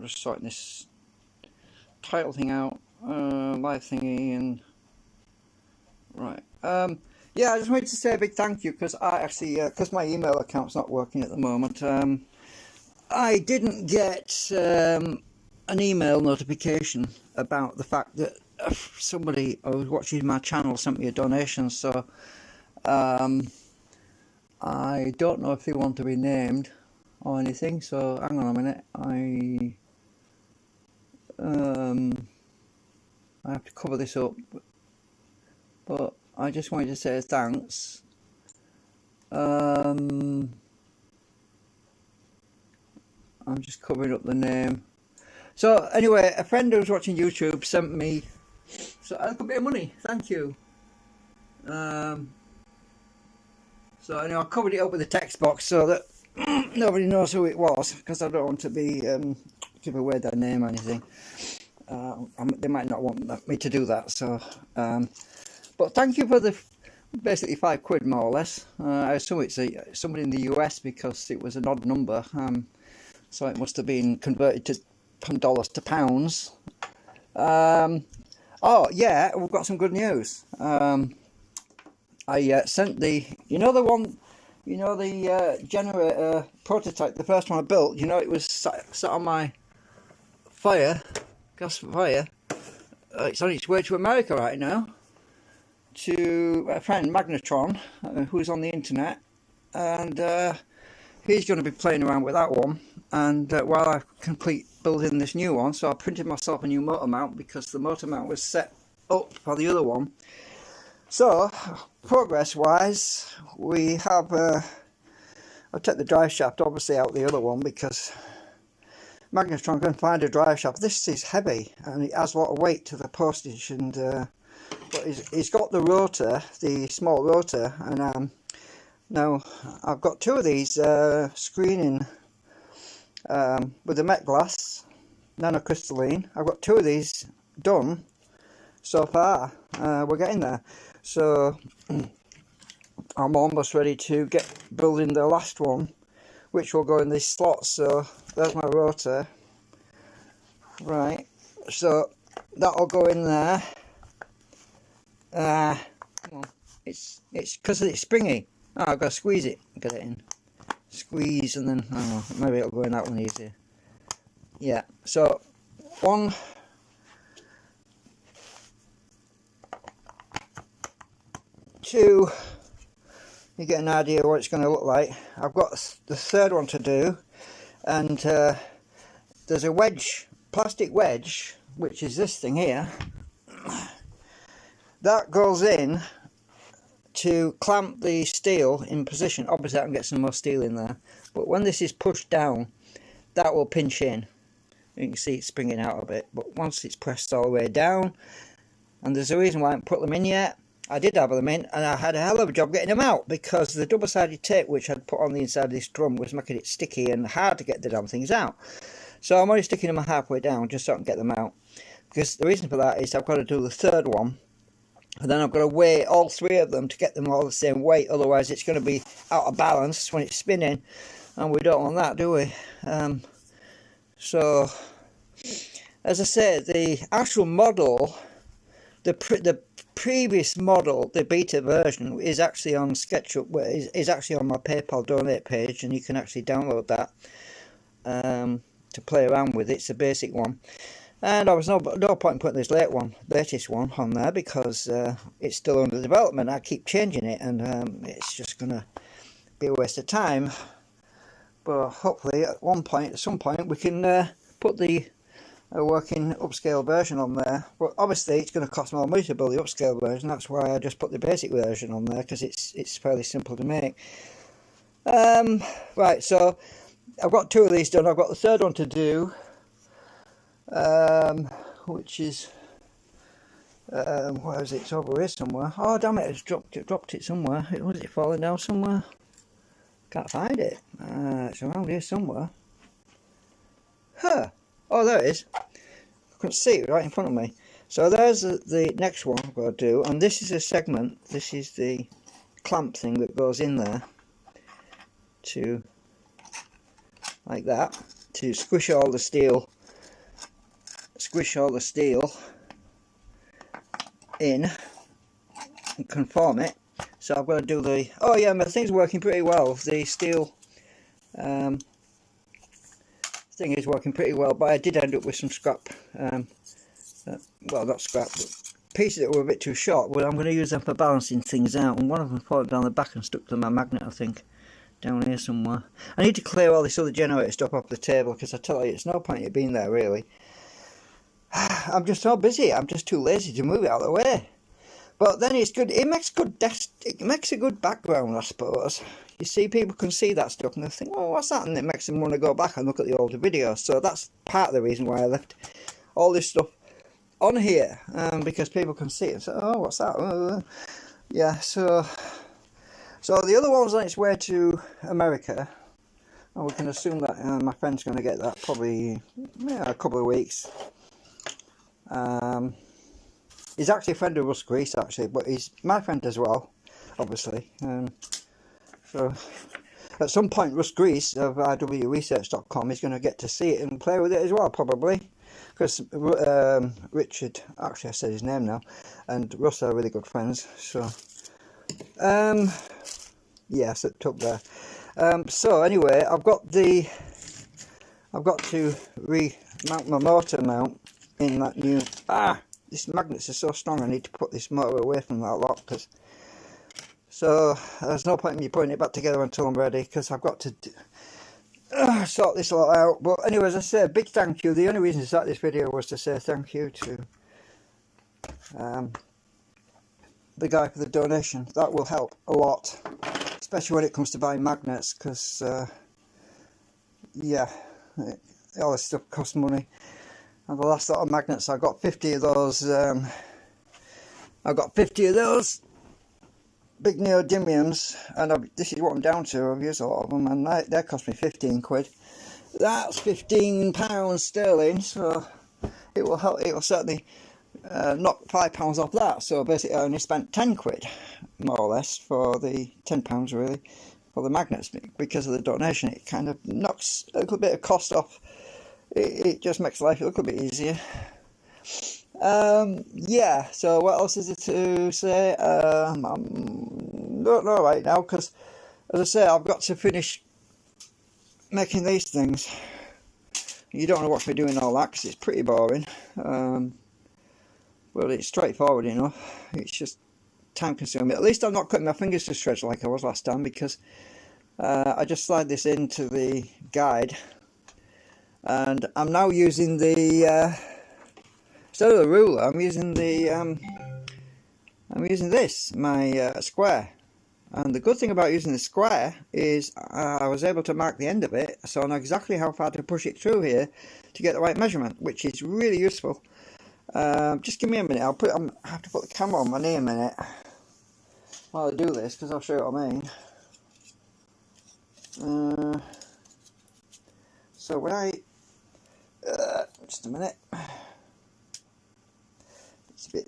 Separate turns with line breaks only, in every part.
just sorting this title thing out, live thingy, and right. Yeah, I just wanted to say a big thank you because I actually, because my email account's not working at the moment. I didn't get an email notification about the fact that somebody who was watching my channel sent me a donation. So I don't know if they want to be named or anything. So hang on a minute. I have to cover this up, but I just wanted to say thanks. I'm just covering up the name. So anyway, a friend who was watching YouTube sent me a little bit of money. Thank you. So anyway, I covered it up with a text box so that nobody knows who it was, because I don't want to be give away their name or anything. They might not want me to do that. So, but thank you for the basically £5 more or less. I assume it's somebody in the US because it was an odd number. So it must have been converted from dollars to pounds. Oh yeah, we've got some good news. I sent the generator prototype, the first one I built. It was sat on my gas fire. It's on its way to America right now, to a friend Magnetron, who's on the internet, and he's going to be playing around with that one. And while I complete building this new one, so I printed myself a new motor mount because the motor mount was set up for the other one. So progress wise, we have I'll take the drive shaft obviously out the other one because Magnetron can find a drive shaft. This is heavy and it has a lot of weight to the postage, and but he's got the rotor, the small rotor, and now I've got two of these screening with the Met Glass nanocrystalline. I've got two of these done so far. We're getting there, so I'm almost ready to get building the last one, which will go in this slot. So there's my rotor, right, so that'll go in there. Come on. It's because it's springy. Oh, I've got to squeeze it, get it in, squeeze, and then maybe it'll go in that one easier. Yeah, so 1, 2, you get an idea what it's going to look like. I've got the third one to do, and there's a wedge, plastic wedge, which is this thing here, that goes in to clamp the steel in position. Obviously I can get some more steel in there, but when this is pushed down, that will pinch in. You can see it's springing out a bit, but once it's pressed all the way down, and there's a reason why I haven't put them in yet. I did have them in, and I had a hell of a job getting them out because the double-sided tape which I'd put on the inside of this drum was making it sticky and hard to get the damn things out. So I'm only sticking them halfway down just so I can get them out, because the reason for that is I've got to do the third one, and then I've got to weigh all three of them to get them all the same weight, otherwise it's going to be out of balance when it's spinning, and we don't want that, do we? So as I say, the actual model, the previous model, the beta version, is actually on SketchUp, is actually on my PayPal donate page, and you can actually download that to play around with. It's a basic one, and I was no point in putting this latest one on there because it's still under development. I keep changing it, and it's just gonna be a waste of time. But hopefully at some point we can put the working upscale version on there. But obviously it's going to cost more money to build the upscale version. That's why I just put the basic version on there, because it's fairly simple to make. Right, so I've got two of these done. I've got the third one to do, which is where is it? It's over here somewhere. Oh damn it, it's dropped it somewhere. Was it falling down somewhere? Can't find it. It's around here somewhere. Huh. Oh, there it is. I couldn't see it right in front of me. So there's the next one I've got to do, and this is a segment. This is the clamp thing that goes in there to, like that, to squish all the steel squish all the steel in and conform it. So I've got to do the, oh yeah, my thing's working pretty well. The steel thing is working pretty well, but I did end up with some scrap, well, not scrap, but pieces that were a bit too short. Well, I'm going to use them for balancing things out, and one of them fallen down the back and stuck to my magnet, I think, down here somewhere. I need to clear all this other generator stuff off the table, because I tell you, it's no point in it being there, really. I'm just so busy, I'm just too lazy to move it out of the way. But then it's good, it makes a good background, I suppose. You see, people can see that stuff and they think, oh, what's that? And it makes them want to go back and look at the older videos. So that's part of the reason why I left all this stuff on here, because people can see it and say, oh, what's that? Yeah, so the other one's on its way to America, and we can assume that my friend's going to get that probably a couple of weeks. He's actually a friend of Russ Grease, actually, but he's my friend as well, obviously. So at some point, Russ Grease of rwresearch.com is going to get to see it and play with it as well, probably. Because Richard, actually I said his name now, and Russ are really good friends. So, yeah, slipped up there. So anyway, I've got to remount my motor mount in that new. These magnets are so strong. I need to put this motor away from that lot, so there's no point in me putting it back together until I'm ready, because I've got to sort this lot out. But anyway, as I said, big thank you. The only reason to start this video was to say thank you to the guy for the donation. That will help a lot, especially when it comes to buying magnets, because yeah, all this stuff costs money. And the last lot of magnets, I got 50 of those. I got 50 of those big neodymiums, and this is what I'm down to. I've used a lot of them, and they cost me 15 quid. That's £15 sterling, so it will help. It will certainly knock £5 off that. So basically, I only spent 10 quid, more or less, for the £10 really for the magnets, because of the donation. It kind of knocks a little bit of cost off. It just makes life a little bit easier. Yeah, so what else is there to say? I don't know right now, because as I say, I've got to finish making these things. You don't want to watch me doing all that, because it's pretty boring. Well, it's straightforward enough. It's just time consuming. At least I'm not cutting my fingers to shreds like I was last time, because I just slide this into the guide. And I'm now using the instead of the ruler, I'm using this, my square. And the good thing about using the square is I was able to mark the end of it, so I know exactly how far to push it through here to get the right measurement, which is really useful. Just give me a minute. I have to put the camera on my knee a minute while I do this, because I'll show you what I mean. So when I just a minute.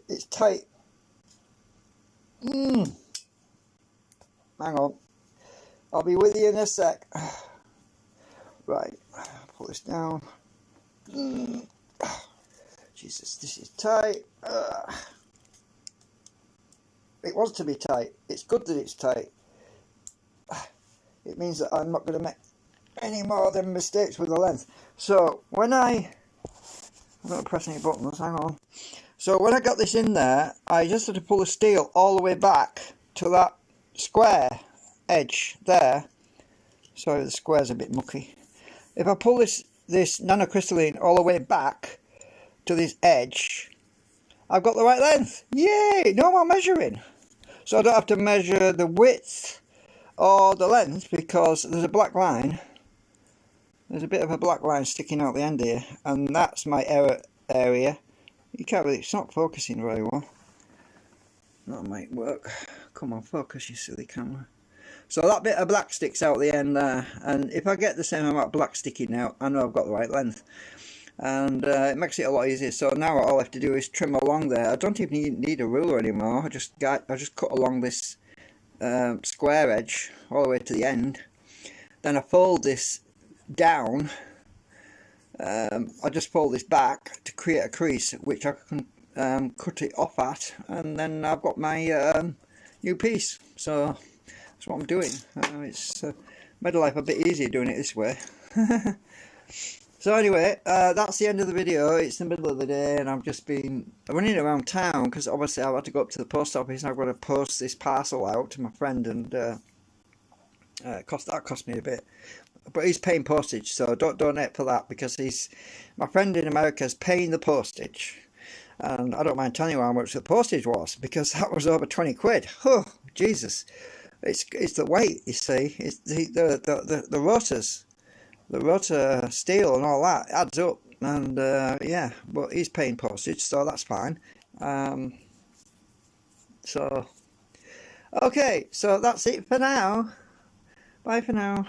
It's tight. Hang on. I'll be with you in a sec. Right. Pull this down. Jesus, this is tight. It wants to be tight. It's good that it's tight. It means that I'm not going to make any more than mistakes with the length. So when I'm not pressing any buttons, hang on. So when I got this in there, I just had to pull the steel all the way back to that square edge there. Sorry, the square's a bit mucky. If I pull this nanocrystalline all the way back to this edge, I've got the right length. Yay! No more measuring. So I don't have to measure the width or the length, because there's a black line. There's a bit of a black line sticking out the end here, and that's my error area. You can't really, it's not focusing very well. That might work. Come on, focus, you silly camera. So that bit of black sticks out the end there, and if I get the same amount of black sticking out, I know I've got the right length. And it makes it a lot easier. So now all I have to do is trim along there. I don't even need a ruler anymore. I just cut along this square edge all the way to the end. Then I fold this down I just fold this back to create a crease which I can cut it off at, and then I've got my new piece. So that's what I'm doing. It's made life a bit easier doing it this way. So anyway, that's the end of the video. It's the middle of the day and I've just been running around town because obviously I've had to go up to the post office and I've got to post this parcel out to my friend, and that cost me a bit. But he's paying postage, so don't donate for that, because my friend in America is paying the postage. And I don't mind telling you how much the postage was, because that was over 20 quid. Oh, Jesus. It's the weight, you see. It's the rotors. The rotor steel and all that adds up. And yeah, but he's paying postage, so that's fine. So, okay, so that's it for now. Bye for now.